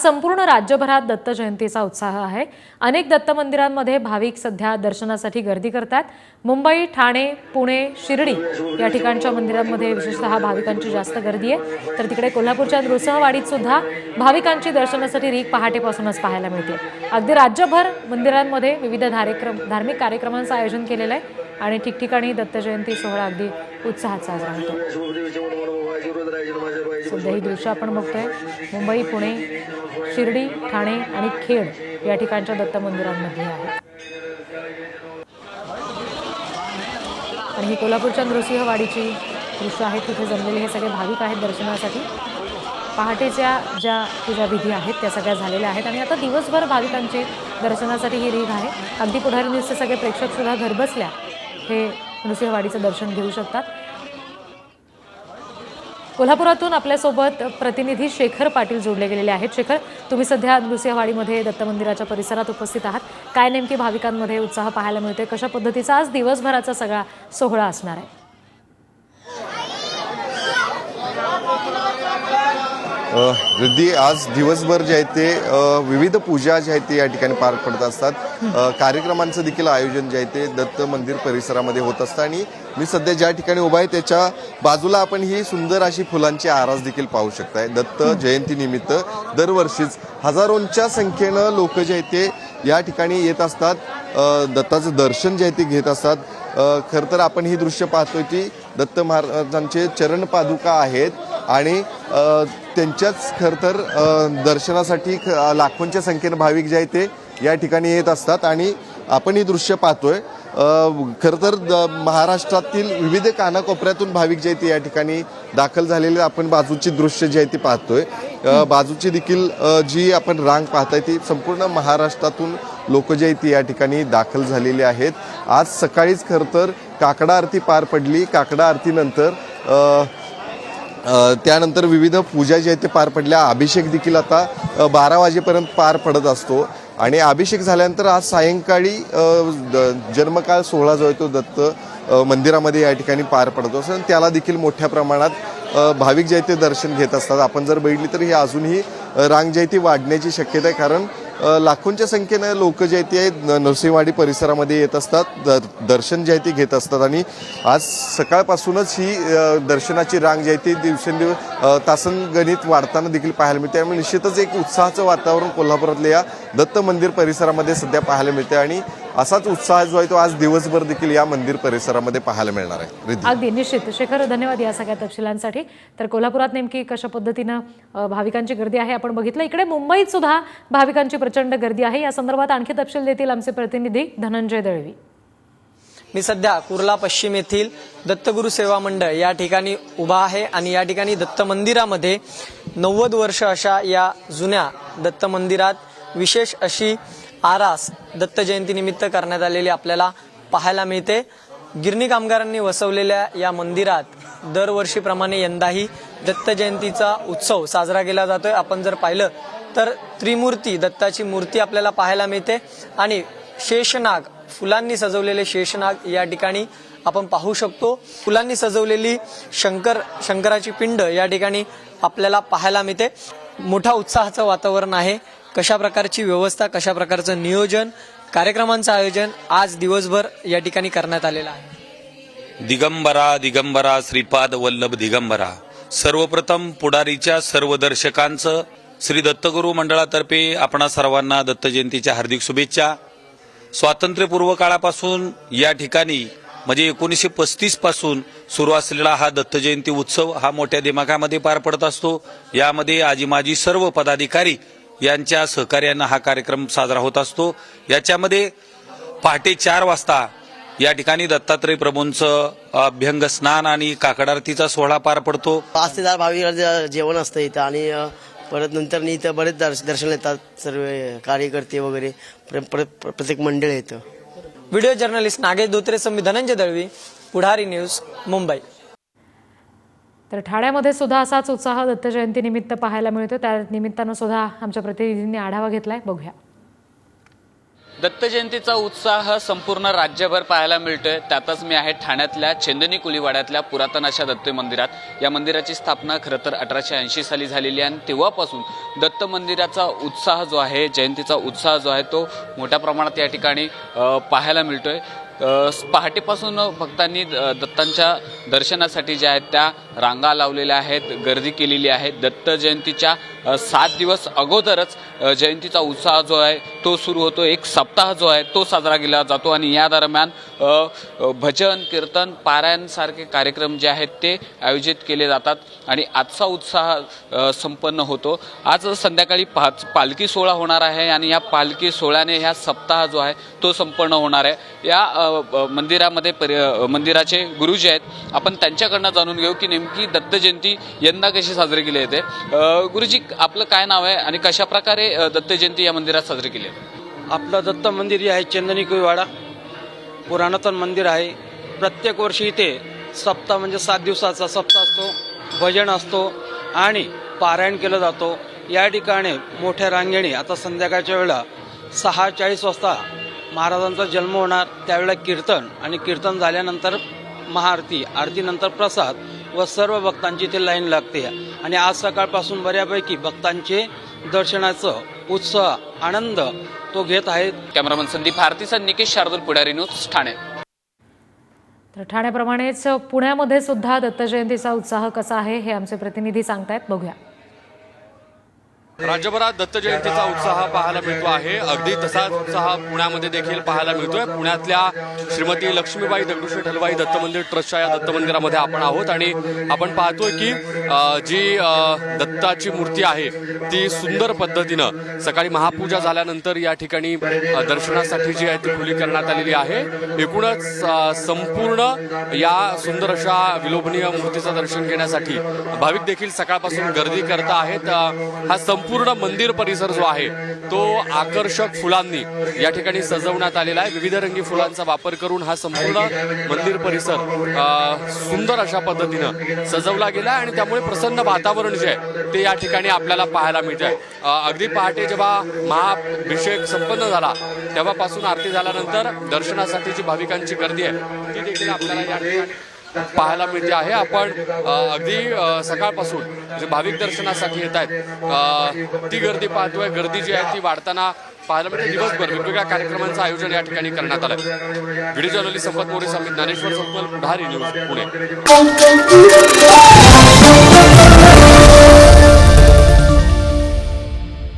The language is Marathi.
संपूर्ण राज्यभरात दत्त जयंतीचा उत्साह आहे। अनेक दत्त मंदिरांमध्ये भाविक सध्या दर्शनासाठी गर्दी करतात। मुंबई, ठाणे, पुणे, शिर्डी या ठिकाणच्या मंदिरांमध्ये विशेषतः भाविकांची जास्त गर्दी आहे। तर तिकडे कोल्हापूरच्या नृसिंहवाडीत सुद्धा भाविकांची दर्शनासाठी रीघ पहाटेपासूनच पाहायला मिळते। अगदी राज्यभर मंदिरांमध्ये विविध धार्मिक कार्यक्रमांचं आयोजन केलेलं आहे आणि ठिकठिकाणी दत्त जयंती सोहळा अगदी उत्साहात साजरा होतो। सध्या ही दृश्य आपण बघतोय मुंबई, पुणे, शिर्डी, ठाणे आणि खेड या ठिकाणच्या दत्त मंदिरांमध्ये आहे। आणि ही कोल्हापूरच्या नृसिंहवाडीची दृश्य आहेत। तिथे जमलेले हे सगळे भाविक आहेत दर्शनासाठी। पहाटेच्या ज्या पूजा विधी आहेत त्या सगळ्या झालेल्या आहेत आणि आता दिवसभर भाविकांची दर्शनासाठी ही रीघ आहे। अगदी पुढारी न्यूजचे सगळे प्रेक्षक सुद्धा घरबसल्या हे नृसिंहवाडीचं दर्शन घेऊ शकतात। कोल्हापुरातून आपल्यासोबत प्रतिनिधी शेखर पाटील जोडले गेलेले आहेत। शेखर, तुम्ही सध्या नृसिंहवाडीमध्ये दत्त मंदिराच्या परिसरात उपस्थित आहात। काय नेमकी भाविकांमध्ये उत्साह पाहायला मिळतोय? कशा पद्धतीचा आज दिवसभराचा सगळा सोहळा असणार आहे? रिद्धी, आज दिवसभर जे आहे ते विविध पूजा जे आहेत ते या ठिकाणी पार पडत असतात। कार्यक्रमांचं देखील आयोजन जे आहे ते दत्त मंदिर परिसरामध्ये होत असतं आणि मी सध्या ज्या ठिकाणी उभा आहे त्याच्या बाजूला आपण ही सुंदर अशी फुलांची आरास देखील पाहू शकताय। दत्त जयंती निमित्त दरवर्षीच हजारोंच्या संख्येनं लोक जे आहेत ते या ठिकाणी येत असतात, दत्ताचं दर्शन जे आहे ते घेत असतात। खरं तर आपण ही दृश्य पाहतोय की दत्त महाराजांचे चरण पादुका आहेत आणि त्यांच्याच खरं तर दर्शनासाठी लाखोंच्या संख्येनं भाविक जे आहेत ते या ठिकाणी येत असतात आणि आपण ही दृश्य पाहतोय। खरं तर महाराष्ट्रातील विविध कानाकोपऱ्यातून भाविक जे आहेत ते या ठिकाणी दाखल झालेले आपण बाजूची दृश्य जे आहे ती पाहतोय। बाजूची देखील जी आपण रांग पाहताय ती संपूर्ण महाराष्ट्रातून लोक जे आहेत ती या ठिकाणी दाखल झालेले आहेत। आज सकाळीच खरं तर काकडा आरती पार पडली। काकडा आरतीनंतर त्यानंतर विविध पूजा जे आहेत ते पार पडल्या। अभिषेक देखील आता 12 वाजेपर्यंत पार पडत असतो आणि अभिषेक झाल्यानंतर आज सायंकाळी जन्मकाळ सोहळा जो आहे तो दत्त मंदिरामध्ये या ठिकाणी पार पडतो असं त्याला देखील मोठ्या प्रमाणात भाविक जे आहेत ते दर्शन घेत असतात। आपण जर बघितली तर ही अजूनही रांग जी आहे ती वाढण्याची शक्यता आहे, कारण लाखोंच्या संख्येनं लोक जे आहेत ते नृसिंहवाडी परिसरामध्ये येत असतात, दर्शन जे आहे ते घेत असतात आणि आज सकाळपासूनच ही दर्शनाची रांग जी आहे ती दिवसेंदिवस तासनगणित वाढताना देखील पाहायला मिळते। त्यामुळे निश्चितच एक उत्साहाचं वातावरण कोल्हापुरातल्या या दत्त मंदिर परिसरामध्ये सध्या पाहायला मिळते आणि असाच उत्साह जो आहे तो आज दिवसभर देखील या मंदिर परिसरामध्ये पाहायला मिळणार आहे। अगदी निश्चित शेखर, धन्यवाद या सगळ्या तपशिलांसाठी। तर कोल्हापुरात नेमकी कशा पद्धतीनं भाविकांची गर्दी आहे आपण बघितलं। इकडे मुंबईत सुद्धा भाविकांची प्रचंड गर्दी आहे। या संदर्भात आणखी तपशील देतील आमचे प्रतिनिधी धनंजय दळवी। मी सध्या कुर्ला पश्चिम येथील दत्तगुरु सेवा मंडळ या ठिकाणी उभा आहे आणि या ठिकाणी दत्त मंदिरामध्ये 90 वर्ष अशा या जुन्या दत्त मंदिरात विशेष अशी आरास दत्त जयंती निमित्त करण्यात आलेली आपल्याला पाहायला मिळते। गिरणी कामगारांनी वसवलेल्या या मंदिरात दरवर्षीप्रमाणे यंदाही दत्त जयंतीचा उत्सव साजरा केला जातोय। आपण जर पाहिलं तर त्रिमूर्ती दत्ताची मूर्ती आपल्याला पाहायला मिळते आणि शेषनाग, फुलांनी सजवलेले शेषनाग या ठिकाणी आपण पाहू शकतो। फुलांनी सजवलेली शंकराची पिंड या ठिकाणी आपल्याला पाहायला मिळते। मोठा उत्साहाचं वातावरण आहे। कशा प्रकारची व्यवस्था, कशा प्रकारचं नियोजन, कार्यक्रमांचं आयोजन आज दिवसभर या ठिकाणी करण्यात आलेलं आहे। दिगंबरा दिगंबरा श्रीपाद वल्लभ दिगंबरा। सर्वप्रथम पुढारीच्या सर्व दर्शकांचं श्री दत्तगुरु मंडळातर्फे आपणा सर्वांना दत्त जयंतीच्या हार्दिक शुभेच्छा। स्वातंत्र्यपूर्व काळापासून या ठिकाणी म्हणजे 1935 पासून सुरू असलेला हा दत्त जयंती उत्सव हा मोठ्या दिमाखामध्ये पार पडत असतो। यामध्ये आजी माजी सर्व पदाधिकारी यांच्या सहकार्यानं हा कार्यक्रम साजरा होत असतो। याच्यामध्ये पहाटे 4 वाजता या ठिकाणी दत्तात्रय प्रभूंचं अभ्यंग स्नान आणि काकड आरतीचा सोहळा पार पडतो। 5 ते 10 भाविक जेवण असतं इथं आणि परत नंतर इथं बरेच दर्शन येतात, सर्व कार्यकर्ते वगैरे प्रत्येक मंडळ येतं। व्हिडिओ जर्नलिस्ट नागेश धोत्रे, मी धनंजय दळवी, पुढारी न्यूज, मुंबई। तर ठाण्यामध्ये सुद्धा असाच उत्साह दत्त जयंती निमित्त पाहायला मिळतो। त्या निमित्तानं सुद्धा आमच्या प्रतिनिधींनी आढावा घेतलाय, बघूया। दत्त जयंतीचा उत्साह संपूर्ण राज्यभर पाहायला मिळतोय. त्यातच मी आहे ठाण्यातल्या चेंदनी कुलीवाड्यातल्या पुरातन अशा दत्त मंदिरात. या मंदिराची स्थापना खरं तर 1880 साली झालेली आहे आणि तेव्हापासून दत्त मंदिराचा उत्साह जो आहे, जयंतीचा उत्साह जो आहे तो मोठ्या प्रमाणात या ठिकाणी पाहायला मिळतोय. पहाटेपासून भक्तांनी दत्तांच्या दर्शनासाठी ज्या आहेत त्या रांगा लावलेल्या आहेत, गर्दी केलेली आहे. दत्त जयंतीच्या 7 दिवस अगोदरच जयंतीचा उत्साह जो आहे तो सुरू होतो. एक सप्ताह जो आहे तो साजरा केला जातो आणि या दरम्यान भजन, कीर्तन, पारायण सारखे कार्यक्रम जे आहेत ते आयोजित केले जातात आणि आजचा उत्साह संपन्न होतो. आज संध्याकाळी पालखी सोहळा होणार आहे आणि या पालखी सोहळ्याने ह्या सप्ताह जो आहे तो संपन्न होणार आहे. या मंदिरामध्ये मंदिराचे गुरु जे आहेत आपण त्यांच्याकडनं जाणून घेऊ की नेमकी दत्त जयंती यंदा कशी साजरी केली येते. गुरुजी, आपलं काय नाव आहे आणि कशा प्रकारे दत्त जयंती या मंदिरात साजरी केली आहे? आपलं दत्त मंदिर जे आहे चंदनी कुईवाडा पुरातन मंदिर आहे. प्रत्येक वर्षी इथे सप्ताह म्हणजे 7 दिवसाचा सप्ताह असतो, भजन असतो आणि पारायण केलं जातो. या ठिकाणी मोठ्या रांगेने आता संध्याकाळच्या वेळेला 6:40 वाजता महाराजांचा जन्म होणार. त्यावेळेला कीर्तन आणि कीर्तन झाल्यानंतर महाआरती, आरतीनंतर प्रसाद व सर्व भक्तांची इथे लाईन लागते. आणि आज सकाळपासून बऱ्यापैकी भक्तांचे दर्शनाचं उत्साह, आनंद तो घेत आहेत. कॅमेरामन संदीप भारतीसह निकेश शार्दूल, पुढारी न्यूज, ठाणे. तर ठाण्याप्रमाणेच पुण्यामध्ये सुद्धा दत्त जयंतीचा उत्साह कसा आहे हे आमचे प्रतिनिधी सांगतायत. बघूया. राज्यभरात दत्त जयंतीचा उत्साह पाहायला मिळतो आहे. अगदी तसाच उत्साह पुण्यामध्ये देखील पाहायला मिळतोय. पुण्यातल्या श्रीमती लक्ष्मीबाई दगडूशेठ हलवाई दत्त मंदिर ट्रस्टच्या या दत्त मंदिरामध्ये आपण आहोत आणि आपण पाहतोय की जी दत्ताची मूर्ती आहे ती सुंदर पद्धतीनं सकाळी महापूजा झाल्यानंतर या ठिकाणी दर्शनासाठी जी आहे ती खुली करण्यात आलेली आहे. एकूणच संपूर्ण या सुंदर अशा विलोभनीय मूर्तीचं दर्शन घेण्यासाठी भाविक देखील सकाळपासून गर्दी करत आहेत. हा संपूर्ण मंदिर परिसर जो आहे तो आकर्षक फुलांनी या ठिकाणी सजवण्यात आलेला आहे. विविध रंगी फुलांचा वापर करून हा संपूर्ण मंदिर परिसर सुंदर अशा पद्धतीनं सजवला गेला आणि त्यामुळे प्रसन्न वातावरण जे आहे ते या ठिकाणी आपल्याला पाहायला मिळत आहे. अगदी पहाटे जेव्हा महाअभिषेक संपन्न झाला तेव्हापासून आरती झाल्यानंतर दर्शनासाठी जी भाविकांची गर्दी आहे ती देखील आपल्याला या ठिकाणी पाहायला मिळते आहे. आपण अगदी सकाळपासून जे भाविक दर्शनासाठी येत आहेत ती गर्दी पाहतोय. गर्दी जी आहे ती वाढताना पाहायला मिळते. दिवसभर वेगवेगळ्या कार्यक्रमांचं आयोजन या ठिकाणी करण्यात आलं. व्हिडिओ जर्नलिस्ट संपत मोरे समित ज्ञानेश्वर संपल, पुढारी न्यूज, पुणे.